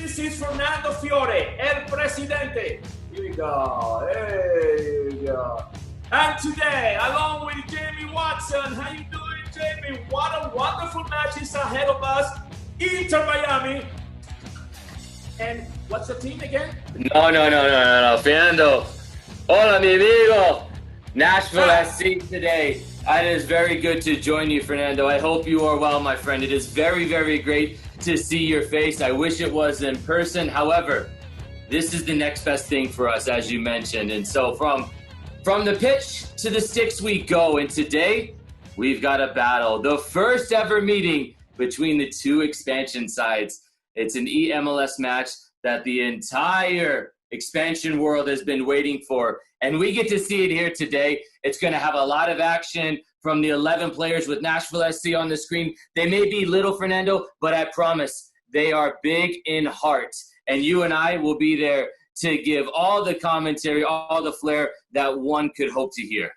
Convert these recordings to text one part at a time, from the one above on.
This is Fernando Fiore, El Presidente. Here we go. There you go. And today, along with Jamie Watson. How you doing, Jamie? What a wonderful match is ahead of us. Inter Miami. And what's the team again? No. Fernando. Hola, mi amigo. Nashville SC today. It is very good to join you, Fernando. I hope you are well, my friend. It is very, very great to see your face. I wish it was in person. However, this is the next best thing for us, as you mentioned. And so from the pitch to the sticks we go. And today, we've got a battle. The first ever meeting between the two expansion sides. It's an MLS match that the entire expansion world has been waiting for. And we get to see it here today. It's going to have a lot of action from the 11 players with Nashville SC on the screen. They may be little, Fernando, but I promise they are big in heart. And you and I will be there to give all the commentary, all the flair that one could hope to hear.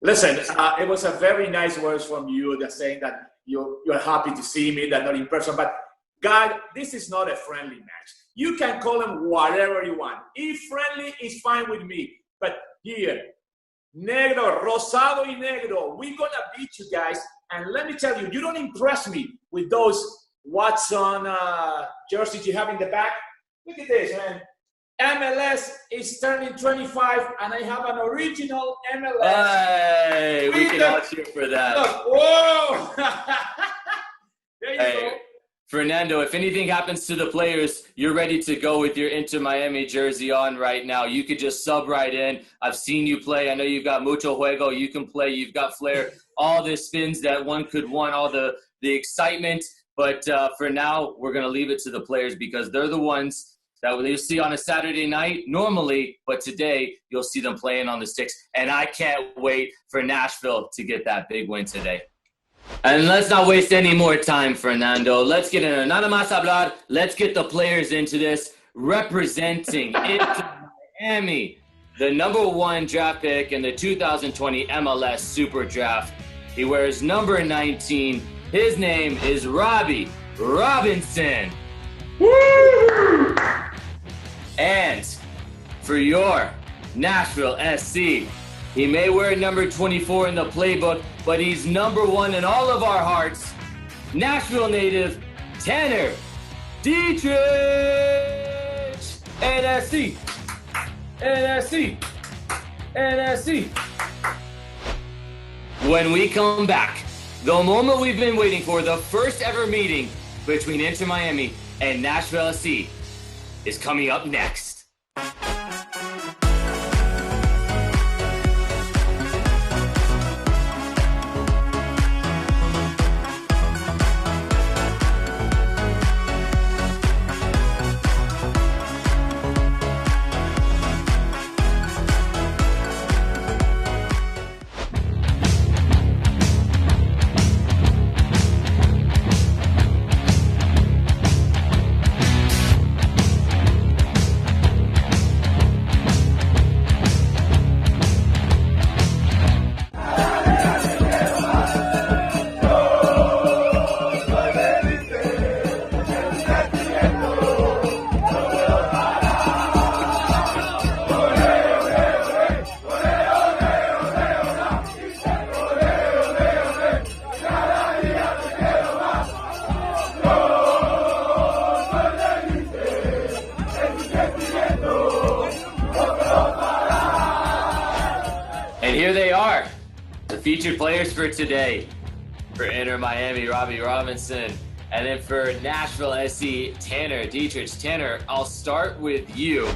Listen, it was a very nice words from you that saying that you're happy to see me, that not in person. But, God, this is not a friendly match. You can call them whatever you want. eFriendly is fine with me. But here, negro, rosado y negro, we're going to beat you guys. And let me tell you, you don't impress me with those Watson jerseys you have in the back. Look at this, man. MLS is turning 25, and I have an original MLS. Hey, we can all cheer for that. Look, whoa! There you go. Fernando, if anything happens to the players, you're ready to go with your Inter Miami jersey on right now. You could just sub right in. I've seen you play. I know you've got mucho juego. You can play. You've got flair. All the spins that one could want, all the excitement. But for now, we're going to leave it to the players because they're the ones that you'll see on a Saturday night normally, but today you'll see them playing on the sticks. And I can't wait for Nashville to get that big win today. And let's not waste any more time, Fernando. Let's get in. Nada más hablar. Let's get the players into this. Representing Inter Miami, the #1 draft pick in the 2020 MLS Super Draft. He wears number 19. His name is Robbie Robinson. Woo! And for your Nashville SC, he may wear number 24 in the playbook, but he's #1 in all of our hearts. Nashville native, Tanner Dietrich! NSC! When we come back, the moment we've been waiting for, the first ever meeting between Inter Miami and Nashville SC is coming up next. And here they are, the featured players for today. For Inter Miami, Robbie Robinson. And then for Nashville SC, Tanner Dietrich. Tanner, I'll start with you.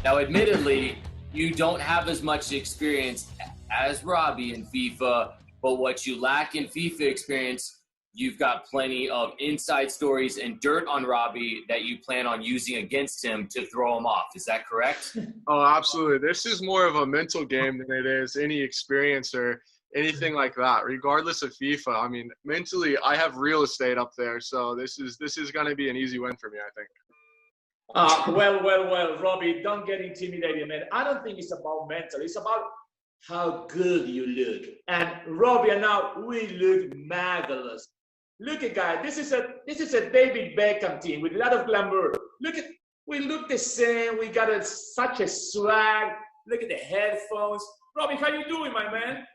Now, admittedly, you don't have as much experience as Robbie in FIFA, but what you lack in FIFA experience, you've got plenty of inside stories and dirt on Robbie that you plan on using against him to throw him off. Is that correct? Oh, absolutely. This is more of a mental game than it is any experience or anything like that, regardless of FIFA. I mean, mentally, I have real estate up there, so this is going to be an easy win for me, I think. Well, Robbie, don't get intimidated, man. I don't think it's about mental. It's about how good you look. And Robbie and now, we look marvelous. Look at guys. This is a David Beckham team with a lot of glamour. We look the same. We got such a swag. Look at the headphones. Robbie, how you doing, my man?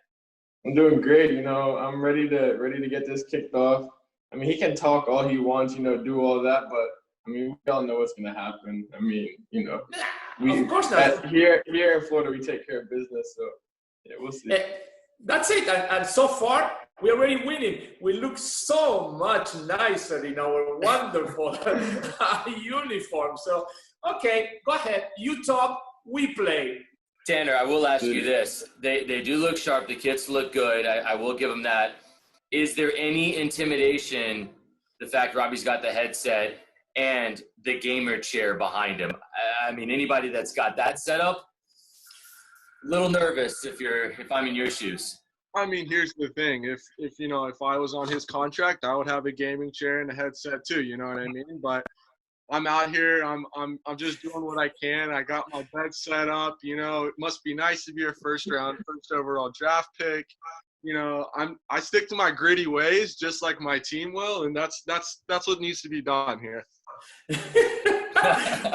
I'm doing great. You know, I'm ready to get this kicked off. I mean, he can talk all he wants, you know, do all that, but I mean, we all know what's gonna happen. I mean, you know, of course not. Here in Florida, we take care of business, so yeah, we'll see. That's it. And so far, we're already winning. We look so much nicer in our wonderful uniform. So, okay, go ahead. You talk, we play. Tanner, I will ask you this. They do look sharp. The kits look good. I will give them that. Is there any intimidation, the fact Robbie's got the headset and the gamer chair behind him? I mean, anybody that's got that set up, a little nervous if I'm in your shoes. I mean, here's the thing. If I was on his contract, I would have a gaming chair and a headset too, you know what I mean? But I'm out here, I'm just doing what I can. I got my bed set up, you know. It must be nice to be a first overall draft pick. You know, I stick to my gritty ways just like my team will, and that's what needs to be done here.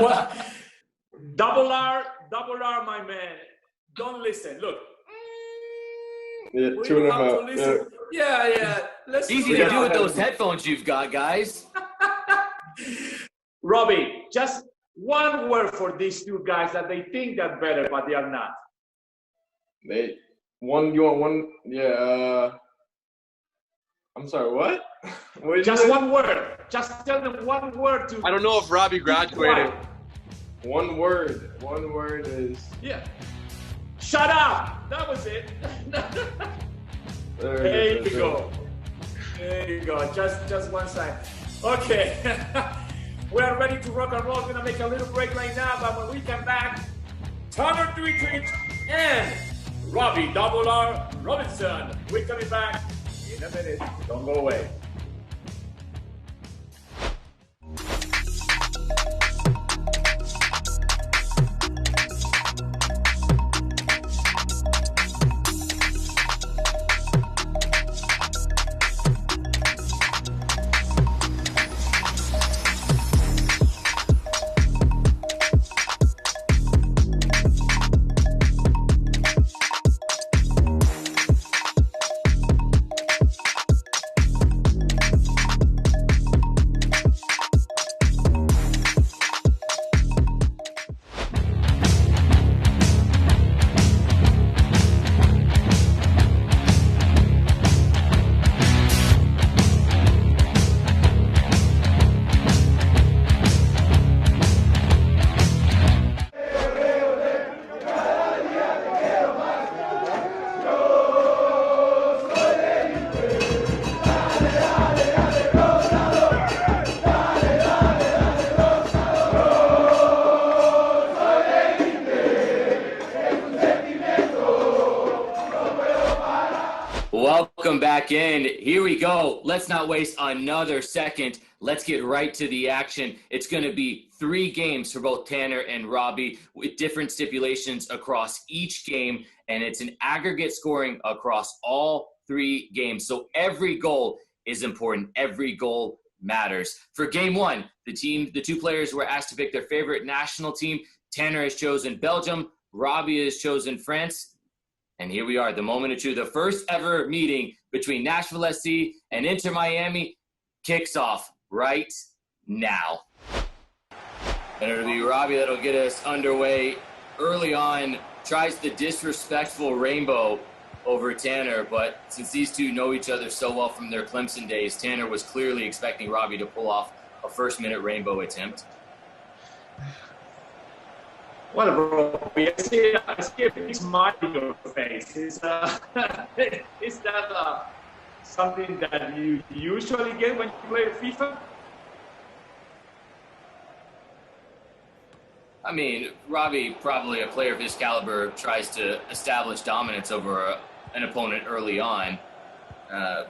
Well, double R, my man. Don't listen. Look. Yeah, tune him out. Yeah. It's easy to do with those headphones you've got, guys. Robbie, just one word for these two guys that they think they're better, but they are not. You want one? Yeah. I'm sorry, what? Just one word. Just tell them one word to. I don't know if Robbie graduated. One word. One word is. Yeah. Shut up. That was it. There you go. There you go. Just one side. Okay. We are ready to rock and roll. We're gonna make a little break right now, but when we come back, Tanner Dietrich and Robbie Double R Robinson. We're coming back in a minute. Don't go away. Welcome back in. Here we go. Let's not waste another second. Let's get right to the action. It's going to be 3 games for both Tanner and Robbie with different stipulations across each game, and it's an aggregate scoring across all 3 games. So every goal is important. Every goal matters. For game 1, the 2 players were asked to pick their favorite national team. Tanner has chosen Belgium. Robbie has chosen France. And here we are, the moment of truth. The first ever meeting between Nashville SC and Inter Miami kicks off right now. And it'll be Robbie that'll get us underway early on. Tries the disrespectful rainbow over Tanner, but since these two know each other so well from their Clemson days, Tanner was clearly expecting Robbie to pull off a first-minute rainbow attempt. Well, Robbie, I see a big smile on your face. Is that something that you usually get when you play FIFA? I mean, Robbie, probably a player of his caliber, tries to establish dominance over an opponent early on,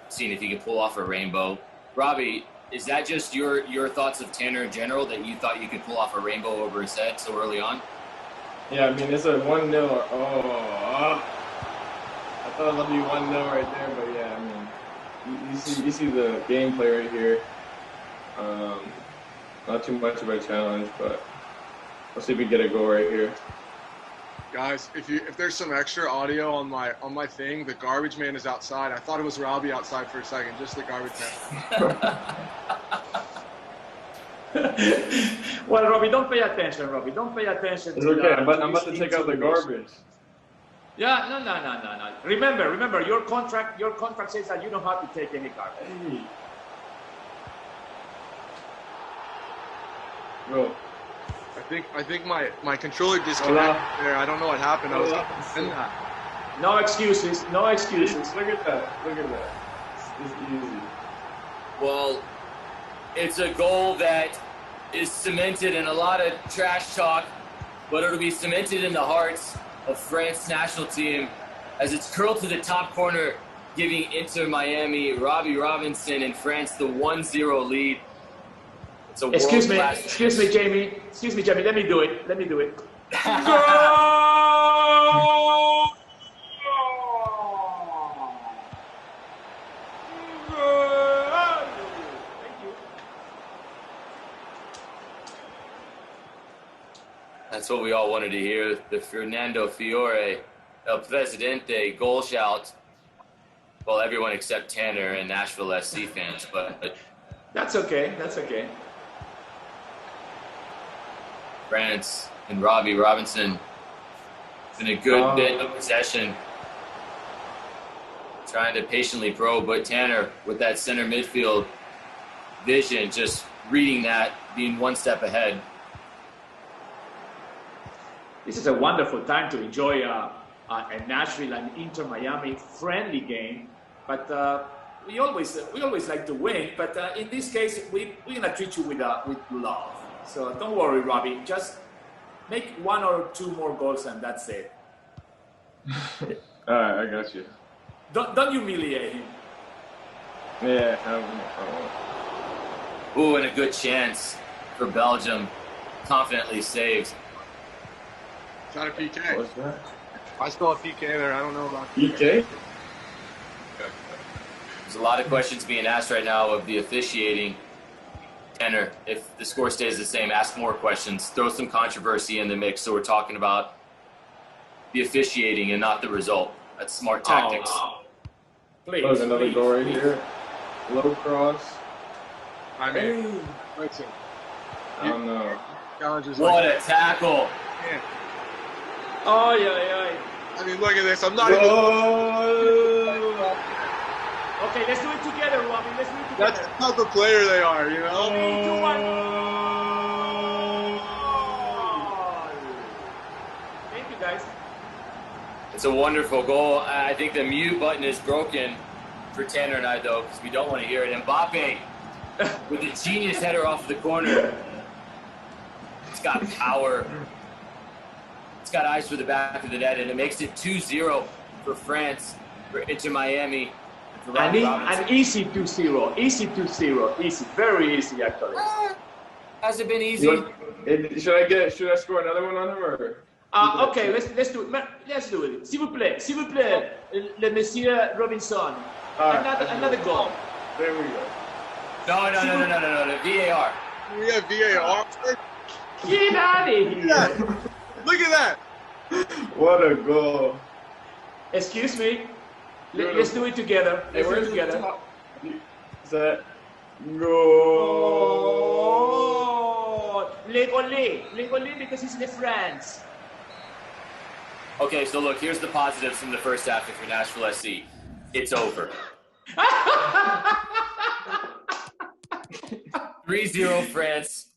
seeing if he could pull off a rainbow. Robbie, is that just your thoughts of Tanner in general, that you thought you could pull off a rainbow over his head so early on? Yeah, I mean, it's a 1-0. Oh, I thought it would be 1-0 right there, but yeah, I mean, You see the gameplay right here. Not too much of a challenge, but let's see if we get a goal right here. Guys, if there's some extra audio on my thing, the garbage man is outside. I thought it was Robbie outside for a second, just the garbage man. Well, Robbie, don't pay attention, Robbie. Don't pay attention. It's okay. I'm about to take out the garbage. Yeah, no. Remember, your contract says that you don't have to take any garbage. Hey. Bro. I think my controller disconnected there. I don't know what happened. I was in that. No excuses. No excuses. Look at that. It's easy. Well, it's a goal that is cemented in a lot of trash talk, but it'll be cemented in the hearts of France's national team as it's curled to the top corner, giving Inter Miami Robbie Robinson and France the 1-0 lead. Excuse me, Jamie. Let me do it. Goal! Thank you. That's what we all wanted to hear. The Fernando Fiore, El Presidente goal shout. Well, everyone except Tanner and Nashville SC fans, but that's okay. France and Robbie Robinson in a good bit of possession, trying to patiently probe, but Tanner with that center midfield vision, just reading that, being one step ahead. This is a wonderful time to enjoy a Nashville and Inter Miami friendly game, but we always like to win. But in this case, we're gonna treat you with love. So don't worry, Robbie. Just make 1 or 2 more goals, and that's it. All right, I got you. Don't humiliate him. Yeah. Ooh, and a good chance for Belgium. Confidently saved. Is that a PK? What's that? I saw a PK there. I don't know about PK. There's a lot of questions being asked right now of the officiating. Tanner, if the score stays the same, ask more questions. Throw some controversy in the mix so we're talking about the officiating and not the result. That's smart tactics. Please. There's another goal right here. Low cross. I mean, listen. I don't know. What a tackle. Yeah. Oh, yeah. I mean, look at this. I'm not Okay, let's do it together, Robbie. Let's do it together. That's the type of player they are, you know? 3, 2, 1. Thank you, guys. It's a wonderful goal. I think the mute button is broken for Tanner and I, though, because we don't want to hear it. Mbappe with a genius header off the corner. It's got power. It's got eyes for the back of the net, and it makes it 2-0 for France, for Inter Miami. An easy 2-0. Easy 2-0. Easy. Very easy, actually. Has it been easy? Should I score another one on him or? Okay, let's do it. Let's do it. S'il vous plaît, le Monsieur Robinson. Another goal. There we go. No. The VAR. We have VAR. Get out of here. Look at that. What a goal. Excuse me. Let's do it together. Let's do it together. Is that goal? Oh, Le Golé, because it's the France. Okay, so look, here's the positives from the first half if you're Nashville SC. It's over. 3-0 France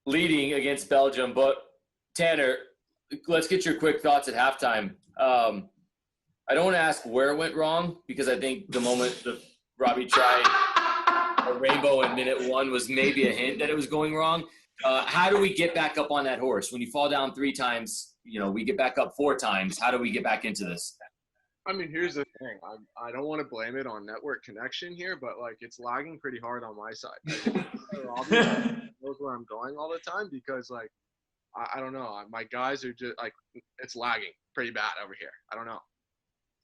leading against Belgium. But Tanner, let's get your quick thoughts at halftime. I don't want to ask where it went wrong because I think the moment that Robbie tried a rainbow in minute 1 was maybe a hint that it was going wrong. How do we get back up on that horse? When you fall down 3 times, we get back up 4 times. How do we get back into this? I mean, here's the thing. I don't want to blame it on network connection here, but, it's lagging pretty hard on my side. Robbie knows where I'm going all the time because, I don't know. My guys are just, it's lagging pretty bad over here. I don't know.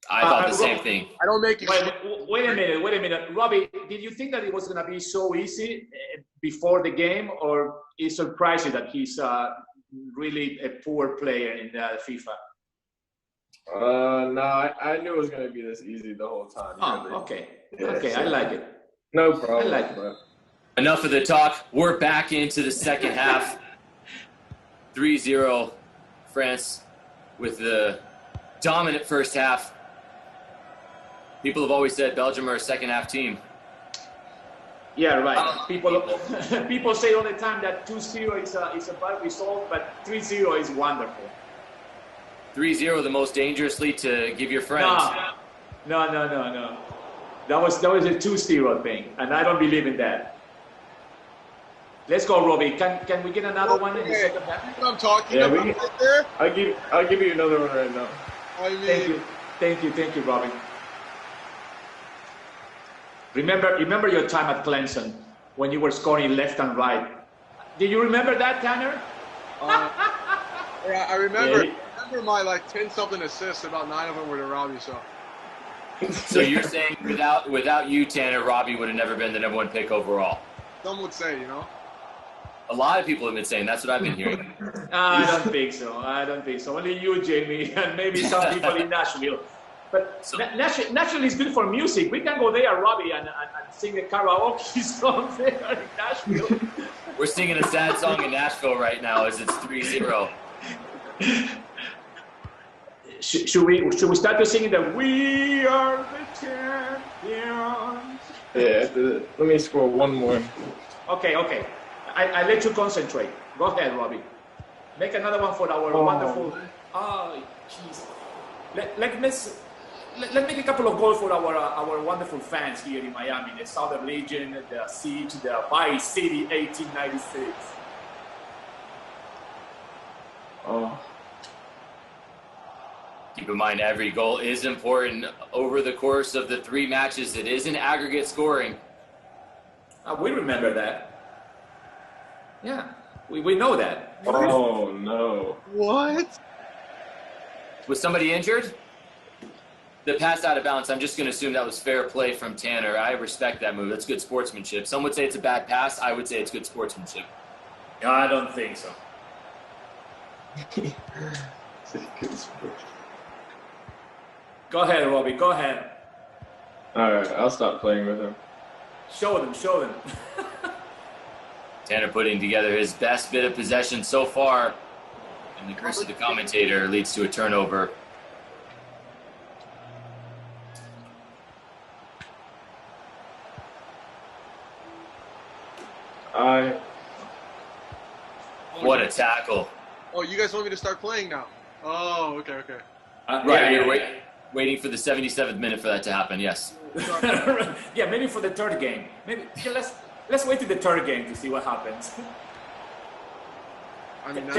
I thought the same thing. I don't make it. Wait a minute. Robbie, did you think that it was going to be so easy before the game, or it surprised you that he's really a poor player in FIFA? No, I knew it was going to be this easy the whole time. Oh, really. okay. Yeah, okay, so, I like it. No problem. I like it. Bro. Enough of the talk. We're back into the second half. 3-0 France with the dominant first half. People have always said Belgium are a second half team. Yeah, right. People say all the time that 2-0 is a bad result, but 3-0 is wonderful. 3-0, the most dangerous lead to give your friends. No. That was a 2-0 thing, and I don't believe in that. Let's go, Robbie. Can we get another one in the second half? You know what I'm talking about right there? I'll give you another one right now. I mean, Thank you, Robbie. Remember your time at Clemson when you were scoring left and right. Did you remember that, Tanner? Yeah, I remember. Yeah. I remember my 10-something assists. About 9 of them were to Robbie. So you're saying without you, Tanner, Robbie would have never been the #1 pick overall? Some would say, you know. A lot of people have been saying. That's what I've been hearing. I don't think so. Only you, Jamie, and maybe some people in Nashville. But Nashville is good for music. We can go there, Robbie, and sing a karaoke song there in Nashville. We're singing a sad song in Nashville right now as it's 3-0. Should we start to sing that "We Are the Champions"? Yeah, let me score one more. Okay. I let you concentrate. Go ahead, Robbie. Make another one for our wonderful. Oh, jeez. Let's make a couple of goals for our wonderful fans here in Miami, the Southern Legion, the Siege, the Vice City 1896. Oh. Keep in mind, every goal is important. Over the course of the 3 matches, it is an aggregate scoring. We remember that. Yeah, we know that. Oh, no. What? Was somebody injured? The pass out of bounds, I'm just going to assume that was fair play from Tanner. I respect that move. That's good sportsmanship. Some would say it's a bad pass. I would say it's good sportsmanship. I don't think so. Go ahead, Robbie. Go ahead. All right, I'll stop playing with him. Show them. Tanner putting together his best bit of possession so far. And the curse of the commentator leads to a turnover. What a tackle. Oh, you guys want me to start playing now? Oh, okay. Right, you're waiting for the 77th minute for that to happen, yes. Yeah, maybe for the third game. Maybe let's wait to the third game to see what happens. I mean, I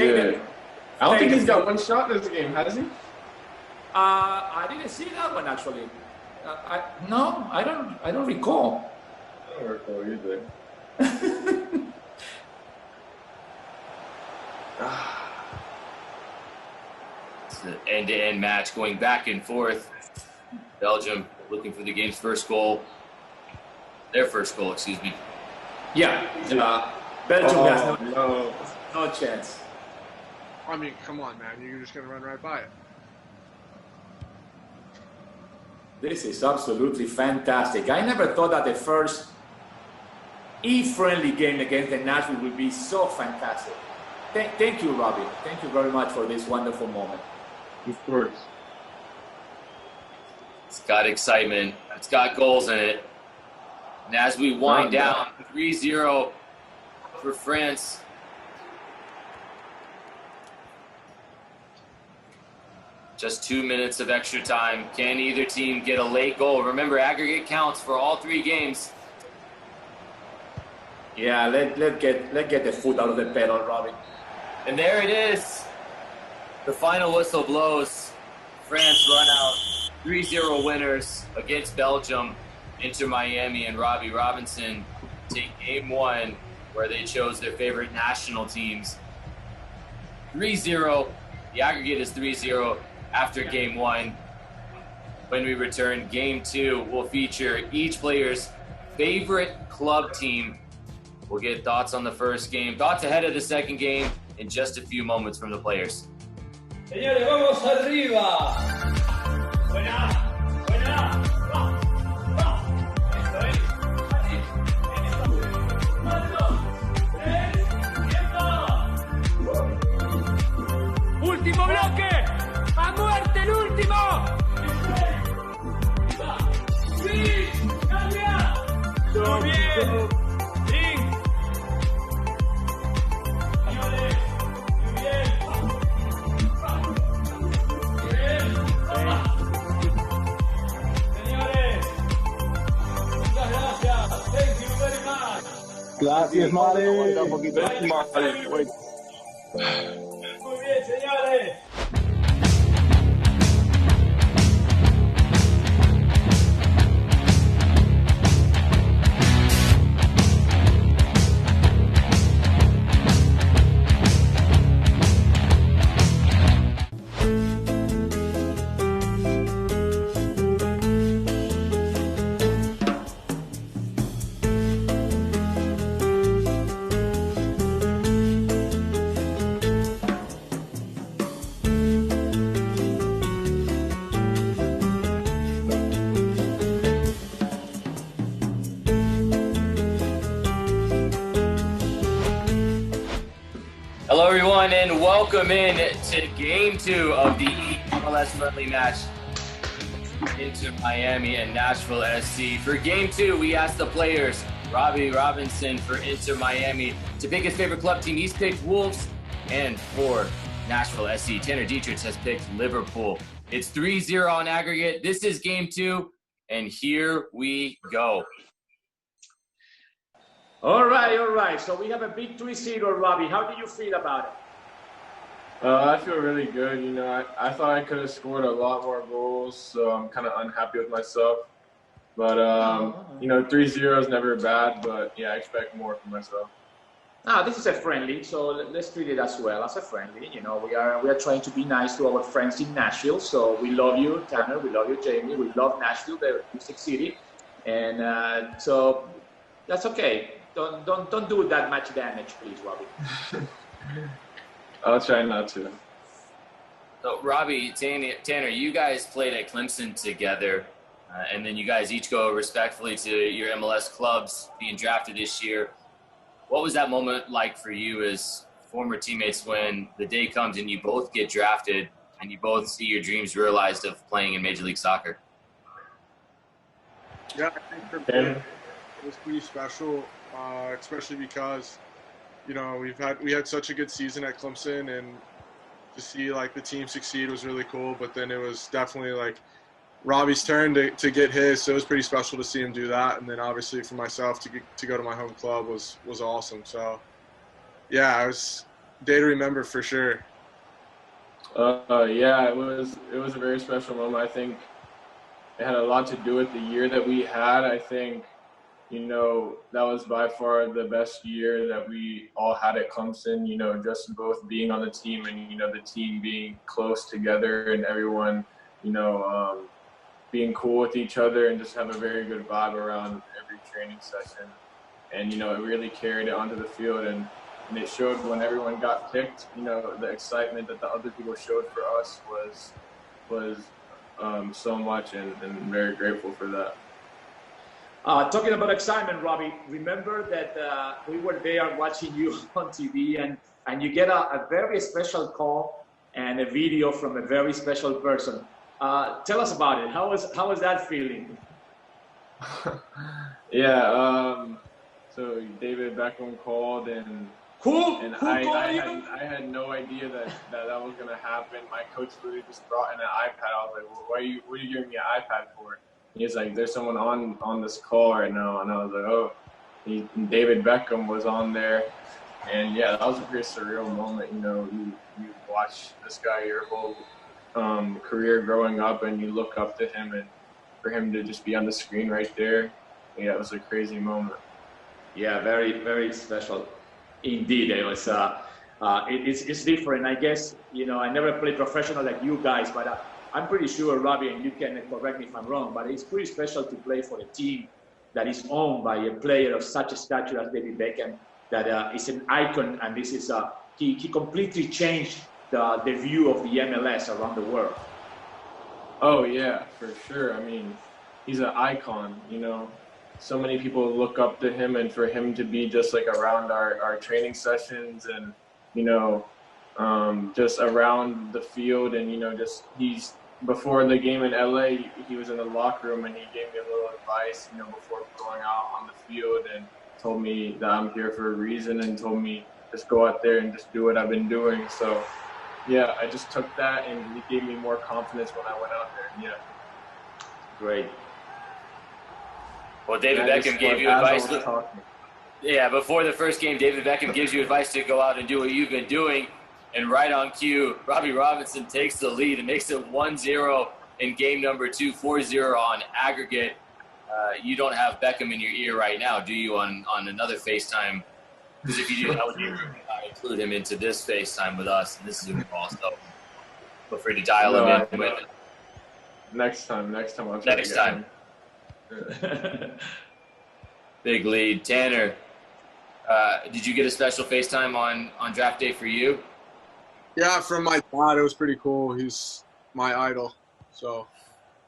don't think he's got one shot this game, has he? I didn't see that one actually. No, I don't recall. I don't recall either. It's an end-to-end match going back and forth. Belgium looking for the game's first goal. Their first goal, excuse me. Yeah, Belgium has no chance. I mean, come on, man. You're just going to run right by it. This is absolutely fantastic. I never thought that the first eFriendly game against the Nashville would be so fantastic. Thank you, Robbie. Thank you very much for this wonderful moment. Of course. It's got excitement. It's got goals in it. And as we wind down, 3-0 for France. Just 2 minutes of extra time. Can either team get a late goal? Remember, aggregate counts for all 3 games. Yeah, let's get the foot out of the pedal, Robbie. And there it is. The final whistle blows. France run out 3-0 winners against Belgium. Inter Miami and Robbie Robinson take game 1 where they chose their favorite national teams. 3-0. The aggregate is 3-0 after game 1. When we return, Game 2 will feature each player's favorite club team. We'll get thoughts on the first game, thoughts ahead of the second game in just a few moments from the players. Señores, vamos arriba. Buena, buena. Último bloque. A muerte el último. Sí, cambia. Todo bien. Sí. Señores, muy bien. Señores, muchas gracias. Thank you very much. Gracias, Mari. Muy bien, señores. Hello, everyone, and welcome in to Game 2 of the MLS friendly match Inter Miami and Nashville SC. For Game 2, we asked the players, Robbie Robinson for Inter Miami, to pick his favorite club team. He's picked Wolves, and for Nashville SC, Tanner Dietrich has picked Liverpool. It's 3-0 on aggregate. This is Game 2, and here we go. All right. So we have a big 3-0, Robbie. How do you feel about it? I feel really good. You know, I thought I could have scored a lot more goals, so I'm kind of unhappy with myself. But, you know, 3-0 is never bad, but, yeah, I expect more from myself. This is a friendly, so let's treat it as well as a friendly. You know, we are trying to be nice to our friends in Nashville. So we love you, Tanner. We love you, Jamie. We love Nashville, the music city. And so that's okay. Don't do that much damage, please, Robbie. I'll try not to. So, Robbie, Tanner, you guys played at Clemson together, and then you guys each go respectfully to your MLS clubs being drafted this year. What was that moment like for you as former teammates when the day comes and you both get drafted and you both see your dreams realized of playing in Major League Soccer? Yeah, I think for me, it was pretty special, especially because, you know, we had such a good season at Clemson, and to see like the team succeed was really cool. But then it was definitely like Robbie's turn to get his, so it was pretty special to see him do that. And then obviously for myself to go to my home club was awesome. So yeah, it was a day to remember for sure. Yeah, it was a very special moment. I think it had a lot to do with the year that we had. I think, you know, that was by far the best year that we all had at Clemson, you know, just both being on the team and, you know, the team being close together and everyone, you know, being cool with each other and just have a very good vibe around every training session. And, you know, it really carried it onto the field, and it showed when everyone got picked, you know, the excitement that the other people showed for us was so much, and very grateful for that. Talking about excitement, Robbie, remember that we were there watching you on TV, and you get a very special call and a video from a very special person. Tell us about it. How was that feeling? Yeah, so David Beckham called, and I had no idea that was gonna happen. My coach literally just brought in an iPad. I was like, well, what are you giving me an iPad for? He's like, there's someone on this call right now, and I was like, oh, David Beckham was on there, and yeah, that was a pretty surreal moment. You know, you watch this guy your whole career growing up, and you look up to him, and for him to just be on the screen right there, yeah, it was a crazy moment. Yeah, very, very special indeed. It was it's different. I guess, you know, I never played professional like you guys, but I'm pretty sure, Robbie, and you can correct me if I'm wrong, but it's pretty special to play for a team that is owned by a player of such a stature as David Beckham, that is an icon, and this is he completely changed the view of the MLS around the world. Oh yeah, for sure. I mean, he's an icon, you know. So many people look up to him, and for him to be just like around our training sessions and, you know, just around the field, and, you know, just he's before the game in LA, he was in the locker room and he gave me a little advice, you know, before going out on the field, and told me that I'm here for a reason, and told me just go out there and just do what I've been doing. So yeah, I just took that, and it gave me more confidence when I went out there. Yeah. Great. Well, David Beckham gave you advice. Yeah, before the first game, David Beckham gives you advice to go out and do what you've been doing. And right on cue, Robbie Robinson takes the lead and makes it 1-0 in game number 2, 4-0 on aggregate. You don't have Beckham in your ear right now, do you, on another FaceTime? Because if you do, I would include him into this FaceTime with us, and this is a call, so feel free to dial him in with it. Next time. Next time. Big lead. Tanner, did you get a special FaceTime on draft day for you? Yeah, from my dad. It was pretty cool. He's my idol. So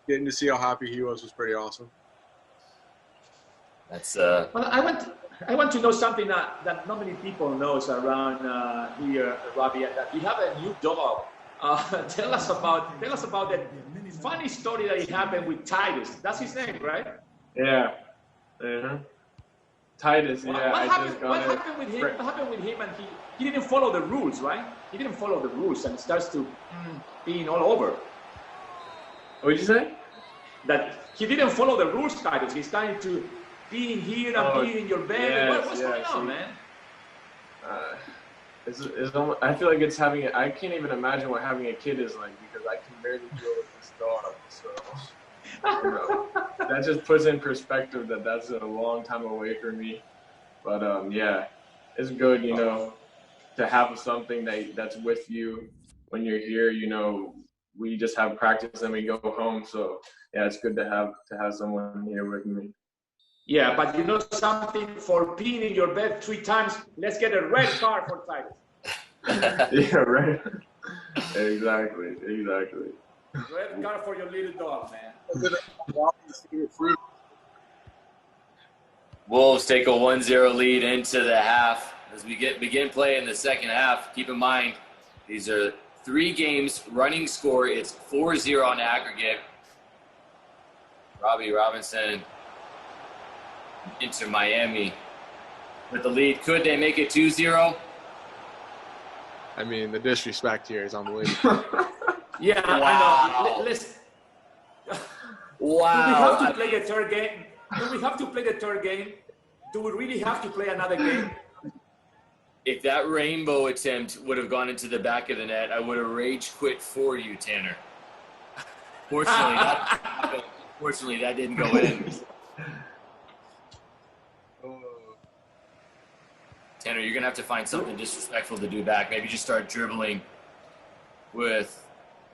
getting to see how happy he was pretty awesome. That's Well, I want to know something that not many people knows around here, Robbie, that you have a new dog. Tell us about that funny story that happened with Titus. That's his name, right? Yeah. Uh-huh. Titus, yeah. What happened with him? What happened with him? And he didn't follow the rules, right? He didn't follow the rules and starts to being all over. What did you say? That he didn't follow the rules, Titus. He's starting to be in here and be in your bed. Yes, What's going on, man? I feel like it's having. I can't even imagine what having a kid is like, because I can barely deal with this dog. So, you know, that just puts in perspective that that's a long time away for me. But yeah, it's good, you know, to have something that's with you when you're here. You know, we just have practice and we go home. So yeah, it's good to have someone here with me. Yeah, but you know something, for peeing in your bed 3 times, let's get a red card for Titus. Yeah, right. Exactly. Red card for your little dog, man. Wolves take a 1-0 lead into the half. As we begin play in the second half, keep in mind, these are 3 games running score. It's 4-0 on aggregate. Robbie Robinson into Miami with the lead. Could they make it 2-0? I mean, the disrespect here is unbelievable. Yeah, wow. I know. Listen. Wow. Do we have to play the third game? Do we have to play the third game? Do we really have to play another game? If that rainbow attempt would have gone into the back of the net, I would have rage quit for you, Tanner. Fortunately, that didn't go in. Tanner, you're going to have to find something disrespectful to do back. Maybe just start dribbling with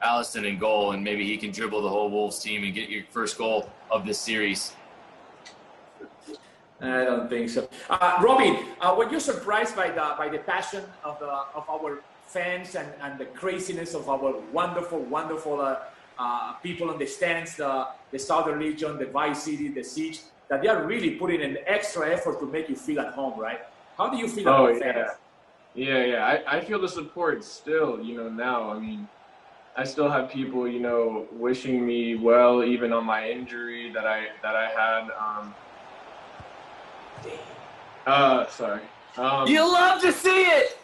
Allison in goal, and maybe he can dribble the whole Wolves team and get your first goal of this series. I don't think so. Robbie, were you surprised by the passion of our fans and the craziness of our wonderful people on the stands, the Southern Legion, the Vice City, the Siege, that they are really putting an extra effort to make you feel at home, right? How do you feel about fans? Yeah. I feel the support still, you know, now. I mean, I still have people, you know, wishing me well, even on my injury that I had. Sorry. You love to see it.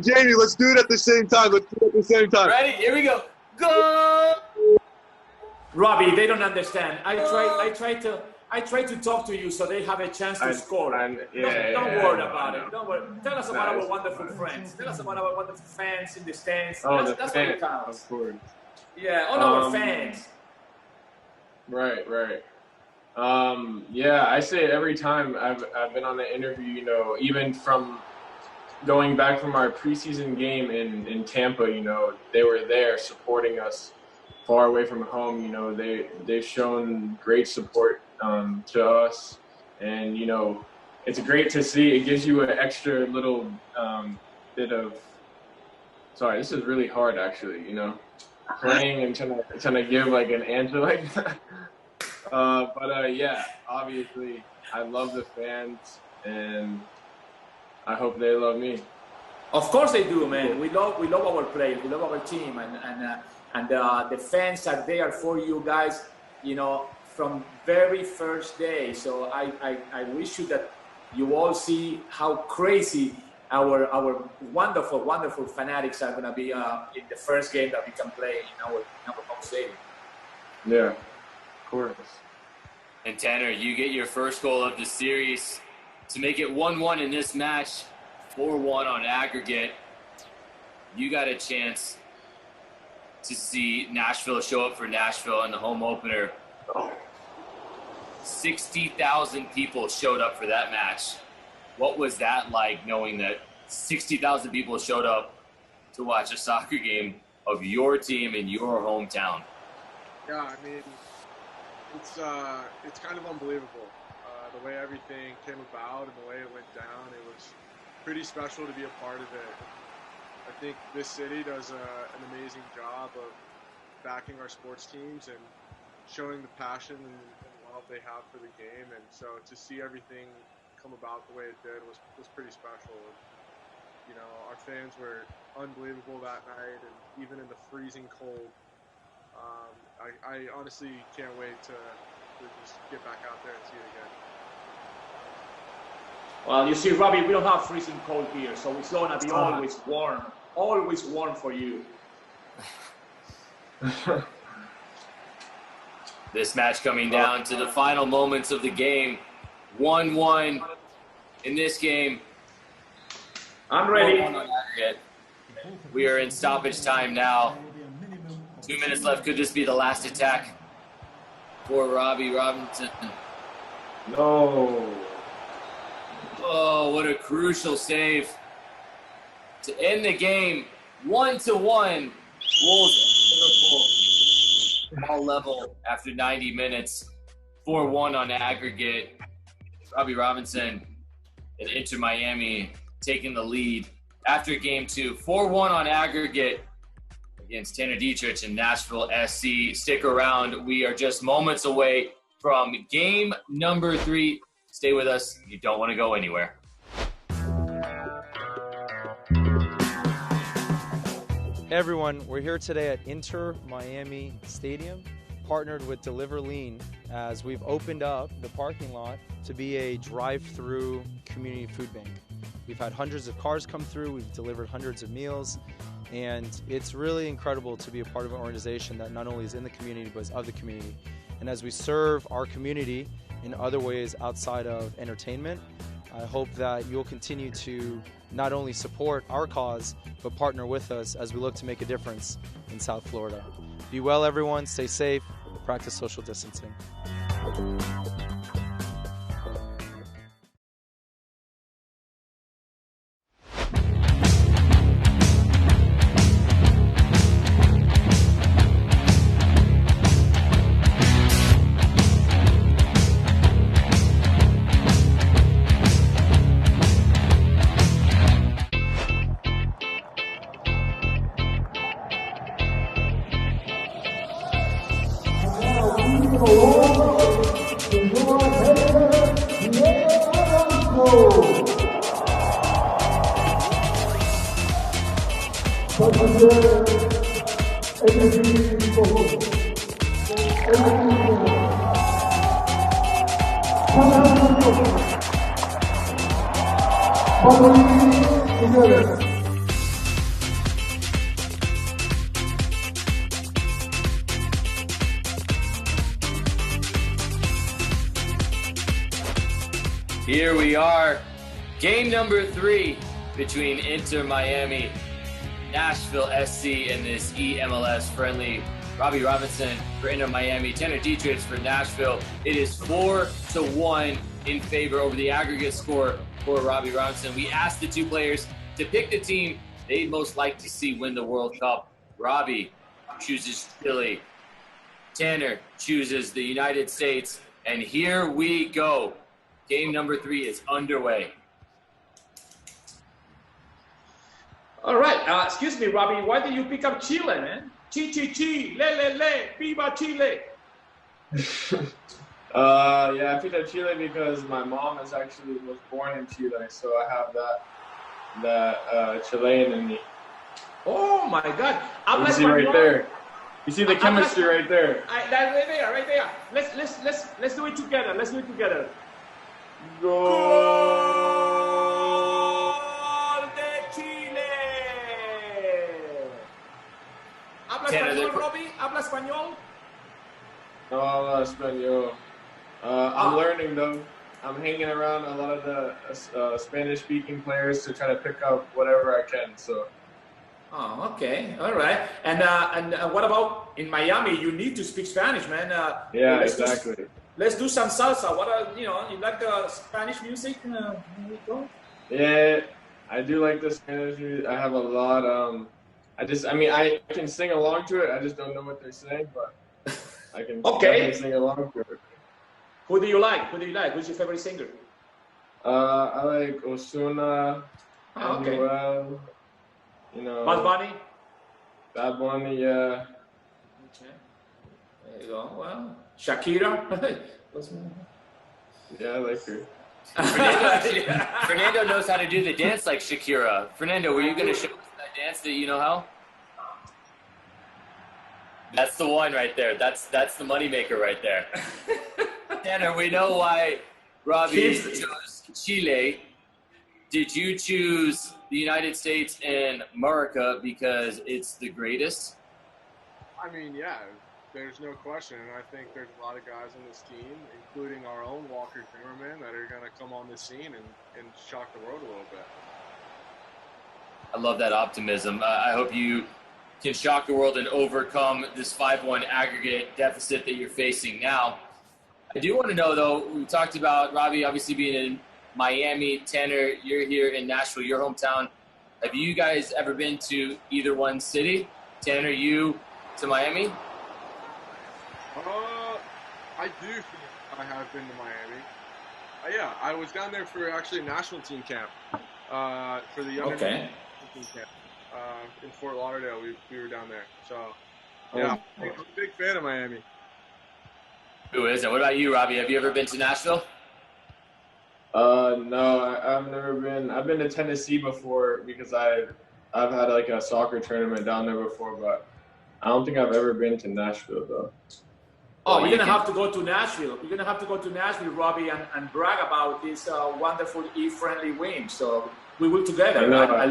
Jamie, let's do it at the same time. Ready? Here we go. Go. Robbie, they don't understand. I try to talk to you so they have a chance to score. Don't worry about it. Don't worry. Tell us about our wonderful friends. Tell us about our wonderful fans in the stands. That's what it counts. Of course. Yeah, all our fans. Right. Yeah, I say it every time I've been on the interview, you know, even from going back from our preseason game in Tampa, you know, they were there supporting us far away from home, you know, they've shown great support to us, and you know, it's great to see. It gives you an extra little bit of. Sorry, this is really hard, actually. You know, praying and trying to give like an answer like that. Yeah, obviously, I love the fans, and I hope they love me. Of course they do, man. We love our players, we love our team, and the fans are there for you guys, you know, from very first day. So I wish you that you all see how crazy our wonderful fanatics are gonna be in the first game that we can play in our home stadium. Yeah, of course. And Tanner, you get your first goal of the series to make it 1-1 in this match, 4-1 on aggregate. You got a chance to see Nashville show up for Nashville in the home opener. 60,000 people showed up for that match. What was that like, knowing that 60,000 people showed up to watch a soccer game of your team in your hometown? Yeah, I mean, it's kind of unbelievable the way everything came about and the way it went down. It was pretty special to be a part of it. I think this city does an amazing job of backing our sports teams and showing the passion and love they have for the game. And so to see everything come about the way it did was pretty special. And, you know, our fans were unbelievable that night, and even in the freezing cold. I honestly can't wait to just get back out there and see it again. Well, you see, Robbie, we don't have freezing cold here, so it's gonna be always warm for you. This match coming down to the final moments of the game. 1-1 in this game. I'm ready. We are in stoppage time now. 2 minutes left. Could this be the last attack for Robbie Robinson? No. Oh, what a crucial save to end the game. 1-1. Wolves Liverpool all level after 90 minutes. 4-1 on aggregate. Robbie Robinson and Inter Miami taking the lead after game 2. 4-1 on aggregate against Tanner Dietrich and Nashville SC. Stick around. We are just moments away from game number 3. Stay with us. You don't want to go anywhere. Hey everyone, we're here today at Inter Miami Stadium, partnered with Deliver Lean, as we've opened up the parking lot to be a drive-through community food bank. We've had hundreds of cars come through, we've delivered hundreds of meals, and it's really incredible to be a part of an organization that not only is in the community, but is of the community. And as we serve our community in other ways outside of entertainment, I hope that you'll continue to not only support our cause, but partner with us as we look to make a difference in South Florida. Be well, everyone. Stay safe. Practice social distancing. Here we are, game number 3 between Inter Miami, Nashville SC in this eMLS friendly. Robbie Robinson for Inter Miami, Tanner Dietrich for Nashville. It is 4-1 in favor over the aggregate score for Robbie Robinson. We asked the two players to pick the team they'd most like to see win the World Cup. Robbie chooses Chile. Tanner chooses the United States, and here we go. Game number 3 is underway. All right. Excuse me, Robbie. Why did you pick up Chile, man? Chi, le, viva Chile. Yeah, I picked up Chile because my mom was born in Chile, so I have that Chilean in me. Oh my God! You see right there. You see the chemistry right there. Right there. Let's do it together. Let's do it together. Gol de Chile. ¿Habla español, Robbie? ¿Habla español? No habla español. I'm learning though. I'm hanging around a lot of the Spanish-speaking players to try to pick up whatever I can. So. Oh, okay, all right. And what about in Miami? You need to speak Spanish, man. Yeah, exactly. Let's do some salsa. You like the Spanish music? Yeah, I do like the Spanish music. I have a lot. I can sing along to it. I just don't know what they're saying, but I can definitely sing along to it. Who do you like? Who's your favorite singer? I like Ozuna, Manuel, Bad Bunny, yeah. Okay. There you go. Well, Shakira. Yeah, I like her. Fernando knows how to do the dance like Shakira. Fernando, were you going to show us that dance that you know how? That's the one right there. That's the moneymaker right there. Tanner, we know why Robbie chose Chile. Did you choose the United States and America because it's the greatest? I mean, yeah, there's no question. And I think there's a lot of guys on this team, including our own Walker Zimmerman, that are going to come on the scene and shock the world a little bit. I love that optimism. I hope you can shock the world and overcome this 5-1 aggregate deficit that you're facing now. I do want to know, though, we talked about Robbie obviously being in Miami. Tanner, you're here in Nashville, your hometown. Have you guys ever been to either one city? Tanner, you to Miami? I do. I have been to Miami. Yeah, I was down there for actually a national team camp. For the under team camp. In Fort Lauderdale, we were down there. So, yeah, I'm a big fan of Miami. Who isn't? What about you, Robbie? Have you ever been to Nashville? No, I've never been. I've been to Tennessee before because I've had like a soccer tournament down there before, but I don't think I've ever been to Nashville though. Oh, you're gonna have to go to Nashville. You're gonna have to go to Nashville, Robbie, and brag about this wonderful eFriendly win. So we will together. I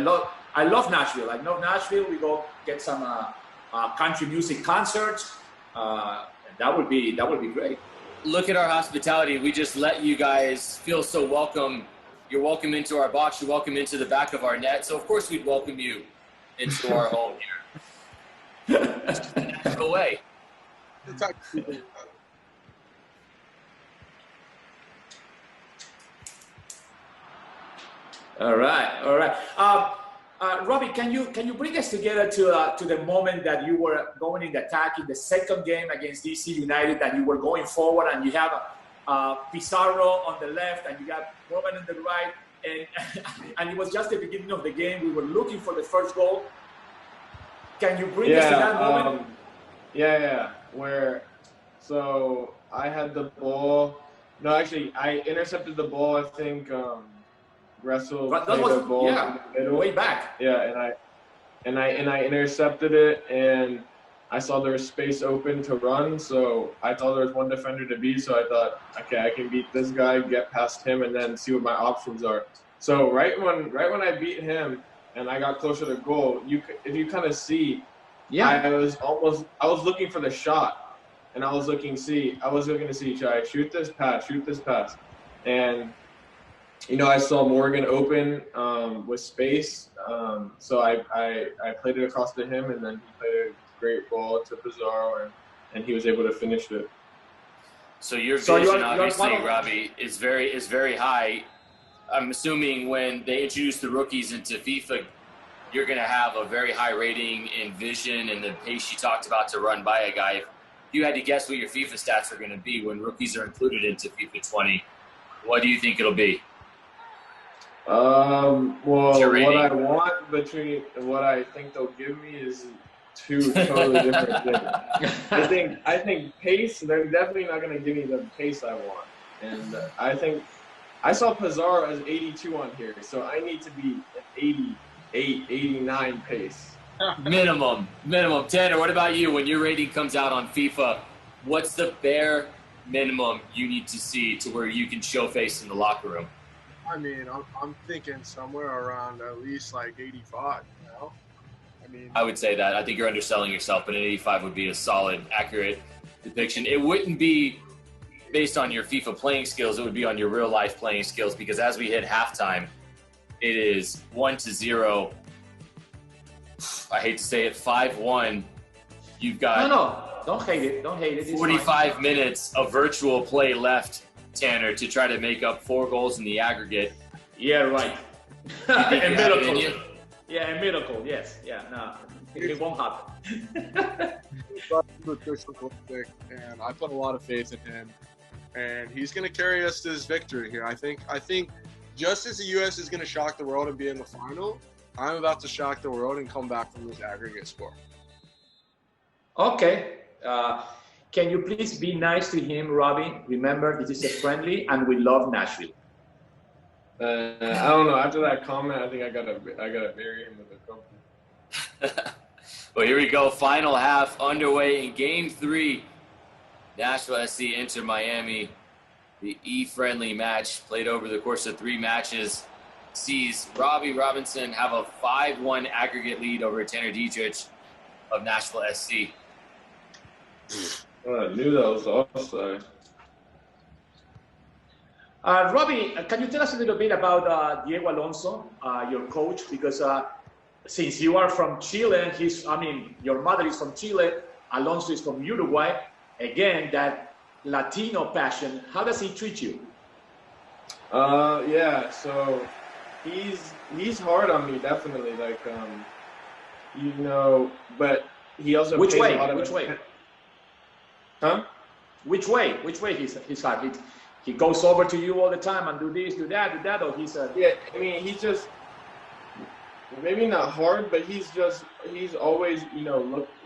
love Nashville. I love Nashville. We go get some country music concerts. That would be great. Look at our hospitality. We just let you guys feel so welcome. You're welcome into our box. You're welcome into the back of our net. So, of course, we'd welcome you into our home here. Go away. All right. Robbie, can you bring us together to the moment that you were going in the attack in the second game against DC United, that you were going forward and you have Pizarro on the left and you got Roman on the right, and it was just the beginning of the game. We were looking for the first goal. Can you bring us to that moment? So I had the ball. No, actually, I intercepted the ball. I think. Wrestle the ball in the middle. Way back. Yeah, and I intercepted it, and I saw there was space open to run, so I thought there was one defender to beat. So I thought, okay, I can beat this guy, get past him, and then see what my options are. So right when I beat him and I got closer to goal, if you kind of see, I was looking for the shot, and I was looking to see, should I shoot this pass, and. I saw Morgan open with space, so I played it across to him, and then he played a great ball to Pizarro, and he was able to finish it. So your vision, obviously, Robbie, is very high. I'm assuming when they introduce the rookies into FIFA, you're going to have a very high rating in vision and the pace you talked about to run by a guy. you had to guess what your FIFA stats are going to be when rookies are included into FIFA 20, what do you think it'll be? Well, what I want between what I think they'll give me is two totally different things. I think pace, they're definitely not going to give me the pace I want. And I think I saw Pizarro as 82 on here, so I need to be at 88, 89 pace. Minimum. Tanner, what about you? When your rating comes out on FIFA, what's the bare minimum you need to see to where you can show face in the locker room? I mean, I'm thinking somewhere around at least like 85, you know? I would say that. I think you're underselling yourself, but an 85 would be a solid, accurate depiction. It wouldn't be based on your FIFA playing skills. It would be on your real-life playing skills, because as we hit halftime, it is 1-0. I hate to say it, 5-1. You've got don't hate it. Don't hate it. 45 minutes of virtual play left, Tanner, to try to make up 4 goals in the aggregate. Yeah, right. A miracle. Yeah, a miracle. Yes. Yeah. No, it won't happen. And I put a lot of faith in him, and he's going to carry us to this victory here. I think just as the U.S. is going to shock the world and be in the final, I'm about to shock the world and come back from this aggregate score. Okay. Can you please be nice to him, Robbie? Remember, this is a friendly, and we love Nashville. I don't know. After that comment, I think I gotta bury him with a couple. Well, here we go. Final half underway in Game 3. Nashville SC Inter Miami. The eFriendly match played over the course of 3 matches sees Robbie Robinson have a 5-1 aggregate lead over Tanner Dietrich of Nashville SC. I knew that was offside. Robbie, can you tell us a little bit about Diego Alonso, your coach? Because since you are from Chile, your mother is from Chile, Alonso is from Uruguay. Again, that Latino passion. How does he treat you? Yeah. So he's hard on me, definitely. Like, but he also Which way? Huh? Which way he's hard? He goes over to you all the time and do this, do that, or he's yeah. I mean, he's just maybe not hard, but he's always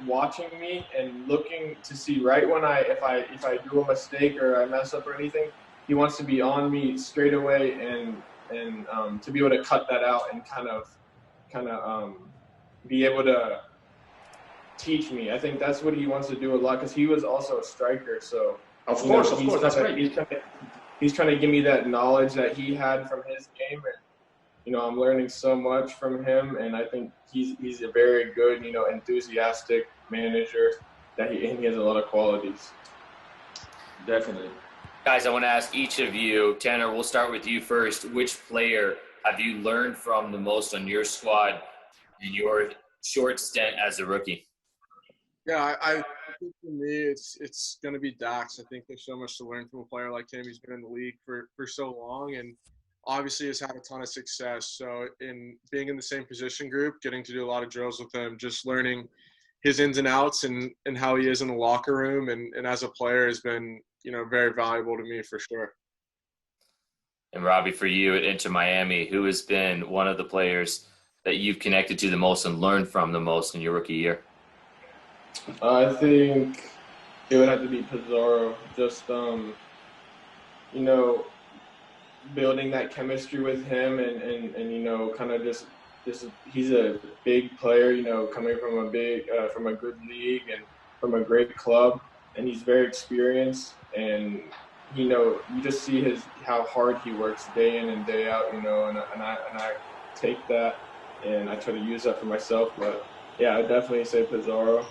watching me and looking to see right when if I do a mistake or I mess up or anything. He wants to be on me straight away and to be able to cut that out and kind of be able to teach me. I think that's what he wants to do a lot, because he was also a striker. So of course, that's right. He's trying to give me that knowledge that he had from his game, and I'm learning so much from him. And I think he's a very good, enthusiastic manager. He has a lot of qualities. Definitely. Guys, I want to ask each of you. Tanner, we'll start with you first. Which player have you learned from the most on your squad in your short stint as a rookie? Yeah, I think for me, it's going to be Dax. I think there's so much to learn from a player like him. He's been in the league for so long, and obviously has had a ton of success. So in being in the same position group, getting to do a lot of drills with him, just learning his ins and outs and how he is in the locker room and as a player has been, very valuable to me for sure. And Robbie, for you at Inter Miami, who has been one of the players that you've connected to the most and learned from the most in your rookie year? I think it would have to be Pizarro. Just, building that chemistry with him and kind of just he's a big player, coming from from a good league and from a great club, and he's very experienced, and you just see how hard he works day in and day out, and I take that and I try to use that for myself. But yeah, I definitely say Pizarro.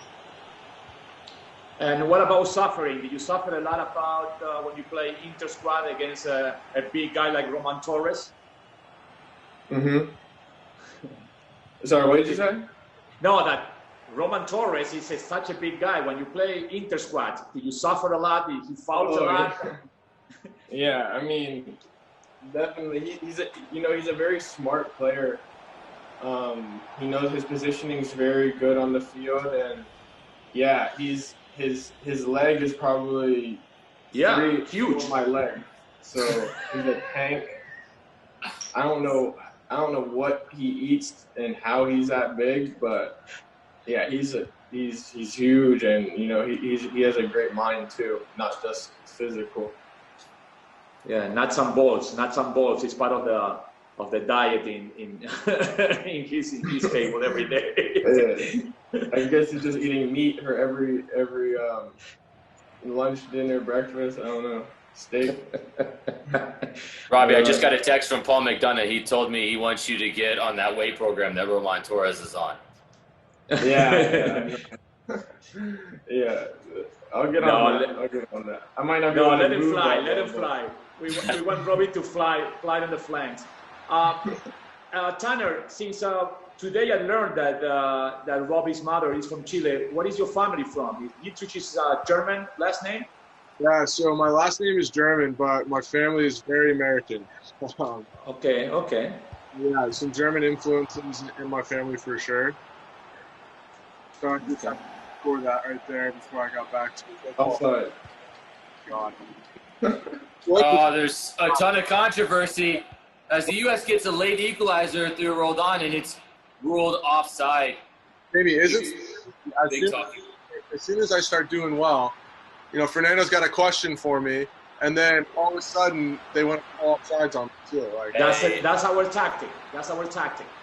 And what about suffering? Did you suffer a lot about when you play inter-squad against a big guy like Roman Torres? Mm-hmm. Sorry, what did you say? No, that Roman Torres is such a big guy. When you play inter-squad, did you suffer a lot? Did he foul a lot? Yeah, I mean, definitely. He's a very smart player. He knows his positioning is very good on the field, and yeah, his leg is probably huge. on my leg. So he's a tank. I don't know what he eats and how he's that big, but yeah, he's huge, and you know he has a great mind too, not just physical. Yeah, nuts and bolts. It's part of the diet in in his table every day. I guess he's just eating meat for every lunch, dinner, breakfast. I don't know. Steak. Robbie, I just got a text from Paul McDonough. He told me he wants you to get on that weight program that Roman Torres is on. Yeah. I'll get on that. I might not be able to let him move fly. that Let him well, fly. We want Robbie to fly on the flanks. Tanner, since today I learned that Robbie's mother is from Chile. What is your family from? Is German last name? Yeah, so my last name is German, but my family is very American. Okay. Yeah, some German influences in my family for sure. So I just scored that right there before I got back to it. Offside. God. There's a ton of controversy as the U.S. gets a late equalizer through Roldan, and it's ruled offside. Maybe is it? As soon as I start doing well, you know, Fernando's got a question for me, and then all of a sudden they went all sides on me too. Like that's our tactic.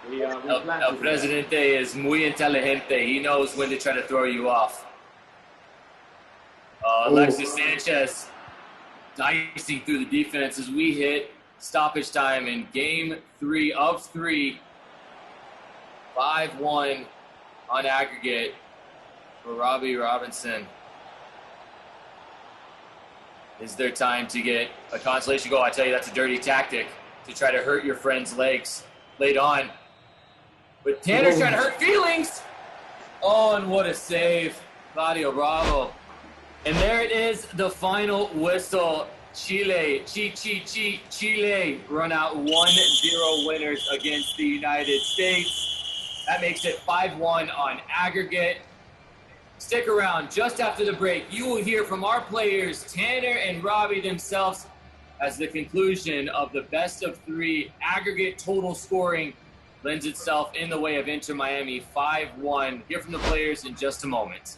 We plan El Presidente is muy inteligente. He knows when to try to throw you off. Alexis Sanchez dicing through the defense as we hit stoppage time in game 3 of 3. 5-1 on aggregate for Robbie Robinson. Is there time to get a consolation goal? I tell you, that's a dirty tactic to try to hurt your friend's legs late on. But Tanner's trying to hurt feelings. Oh, and what a save. Claudio Bravo. And there it is, the final whistle. Chile run out 1-0 winners against the United States. That makes it 5-1 on aggregate. Stick around. Just after the break, you will hear from our players, Tanner and Robbie themselves, as the conclusion of the best of 3 aggregate total scoring lends itself in the way of Inter Miami 5-1. Hear from the players in just a moment.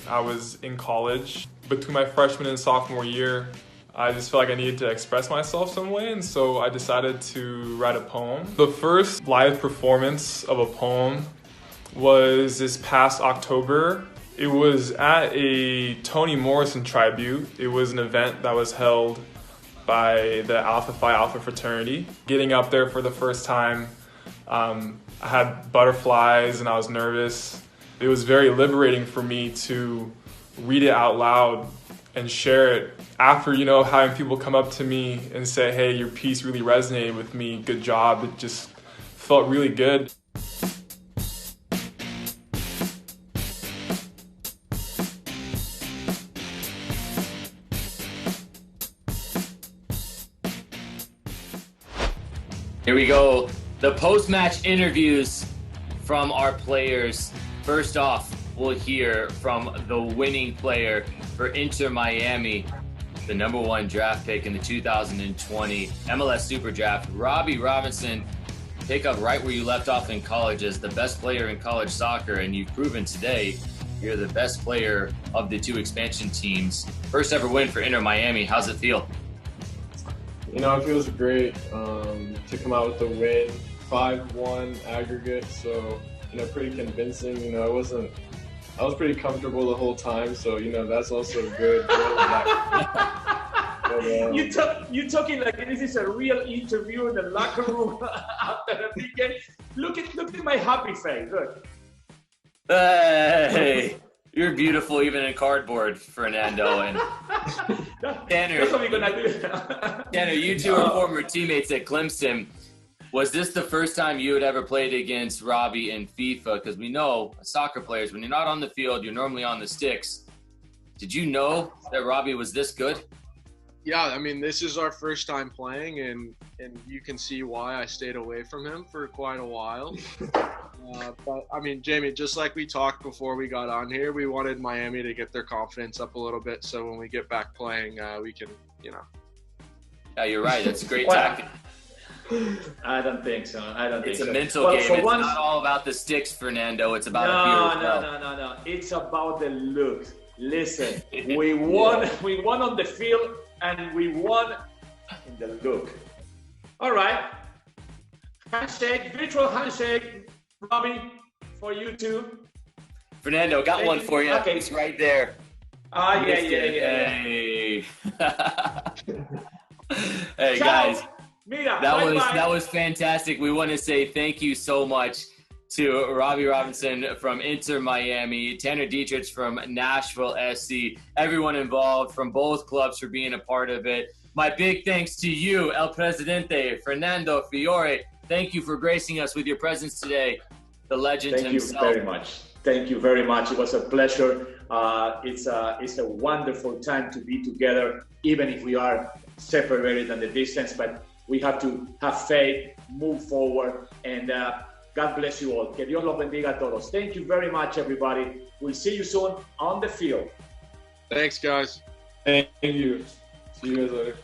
I was in college. Between my freshman and sophomore year, I just felt like I needed to express myself some way, and so I decided to write a poem. The first live performance of a poem was this past October. It was at a Toni Morrison tribute. It was an event that was held by the Alpha Phi Alpha fraternity. Getting up there for the first time, I had butterflies and I was nervous. It was very liberating for me to read it out loud and share it. After, having people come up to me and say, hey, your piece really resonated with me, good job, it just felt really good. Here we go. The post-match interviews from our players. First off, we'll hear from the winning player for Inter Miami, the number 1 draft pick in the 2020 MLS Super Draft, Robbie Robinson. Pick up right where you left off in college as the best player in college soccer, and you've proven today you're the best player of the 2 expansion teams. First ever win for Inter Miami. How's it feel? It feels great to come out with the win, 5-1 aggregate. So pretty convincing. I was pretty comfortable the whole time, so that's also good. But, you talking like this is a real interview in the locker room after the big game. Look at my happy face. Look. Hey, you're beautiful even in cardboard, Fernando. And Tanner, that's what we're gonna do. Tanner, you two are former teammates at Clemson. Was this the first time you had ever played against Robbie in FIFA? Because we know soccer players, when you're not on the field, you're normally on the sticks. Did you know that Robbie was this good? Yeah, I mean, this is our first time playing, and you can see why I stayed away from him for quite a while. But, I mean, Jamie, just like we talked before we got on here, we wanted Miami to get their confidence up a little bit, so when we get back playing, we can, Yeah, you're right. That's a great tactic. I don't think so. It's a mental game. It's not all about the sticks, Fernando. It's about a fear as well. No. It's about the look. Listen, we won. We won on the field, and we won in the look. All right. Handshake, virtual handshake, Robbie, for you too. Fernando, got one for you. Okay. It's right there. Yeah. Hey, hey Ciao. guys. Mira, That was fantastic. We want to say thank you so much to Robbie Robinson from Inter Miami, Tanner Dietrich from Nashville SC, everyone involved from both clubs for being a part of it. My big thanks to you, El Presidente, Fernando Fiore. Thank you for gracing us with your presence today. The legend himself. Thank you very much. Thank you very much. It was a pleasure. It's a wonderful time to be together, even if we are separated in the distance, but we have to have faith, move forward, and God bless you all. Que Dios los bendiga a todos. Thank you very much, everybody. We'll see you soon on the field. Thanks, guys. Thank you. See you guys later.